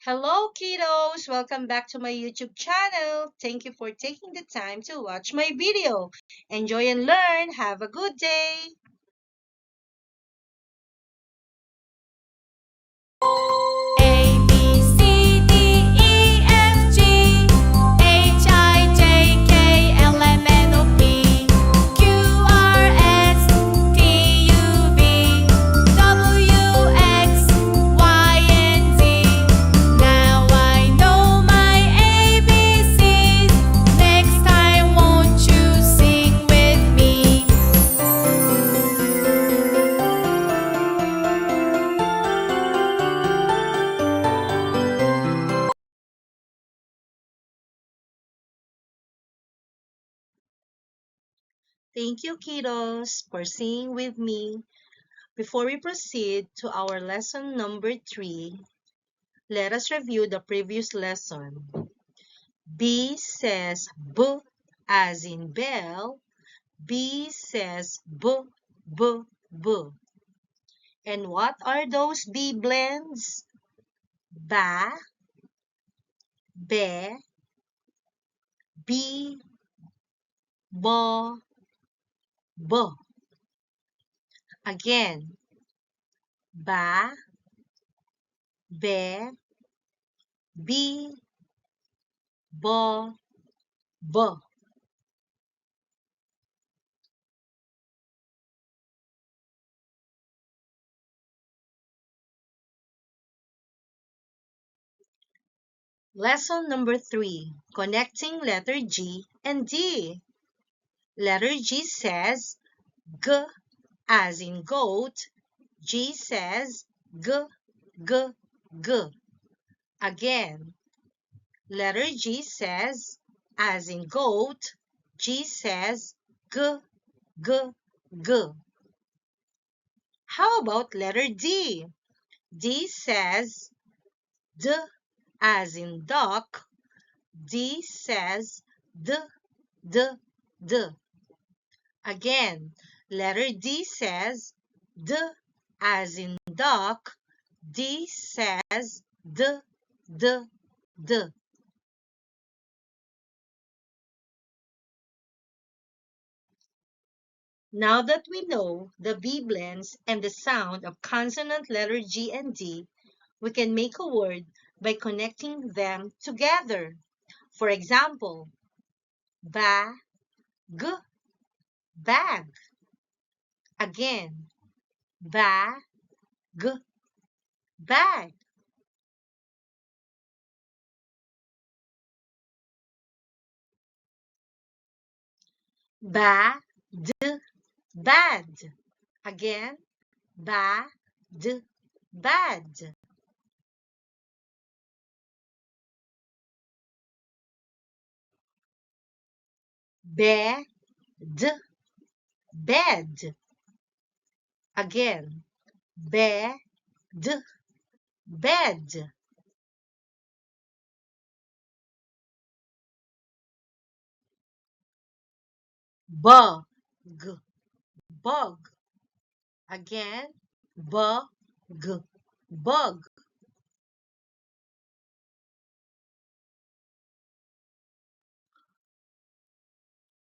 Hello, kiddos! Welcome back to my YouTube channel. Thank you for taking the time to watch my video. Enjoy and learn. Have a good day. A B C D E F G H I J K L M N O P Q R S T U V W X Y and Z. Now I know my ABCs. Next time, won't you sing with me? Thank you, kiddos, for singing with me. Before we proceed to our lesson number 3, let us review the previous lesson. B says B as in bell. B says B, B, B. And what are those B blends? Ba, be, bi, bo, bo. Again, ba, be, bi, bo, bo. Lesson number 3, connecting letter G and D. Letter G says G as in goat. G says G, G, G. Again, letter G says as in goat. G says G, G, G. How about letter D? D says D as in duck. D says D, D, D. Again, letter D says D as in duck. D says D, D, D. Now that we know the B blends and the sound of consonant letter G and D, we can make a word by connecting them together. For example, bag, bag. Again, bag, bag. Bad, bad. Again, bad, bad. Bed, bed. Again, bed, bed. Bug, bug. Again, bug, bug.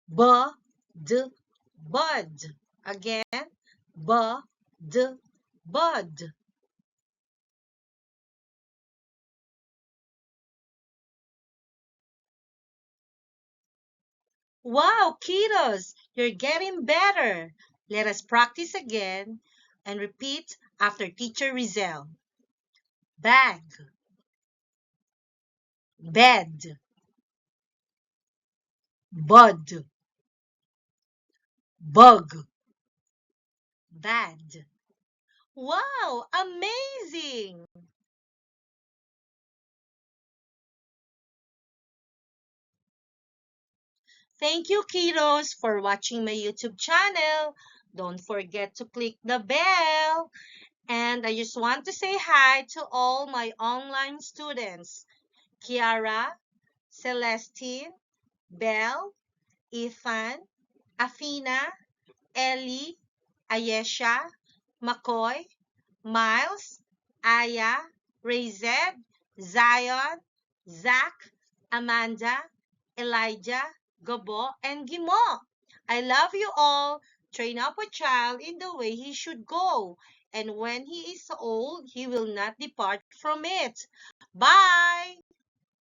Bud, bud. Again, bud, bud. Wow, kiddos, you're getting better. Let us practice again and repeat after Teacher Rizel. Bag, bed, bud, bug, bad. Wow, amazing! Thank you, kiddos, for watching my YouTube channel. Don't forget to click the bell. And I just want to say hi to all my online students. Kiara, Celestine, Belle, Ethan, Afina, Ellie, Ayesha, McCoy, Miles, Aya, Razed, Zion, Zach, Amanda, Elijah, Gabo, and Gimo. I love you all. Train up a child in the way he should go, and when he is old, he will not depart from it. Bye!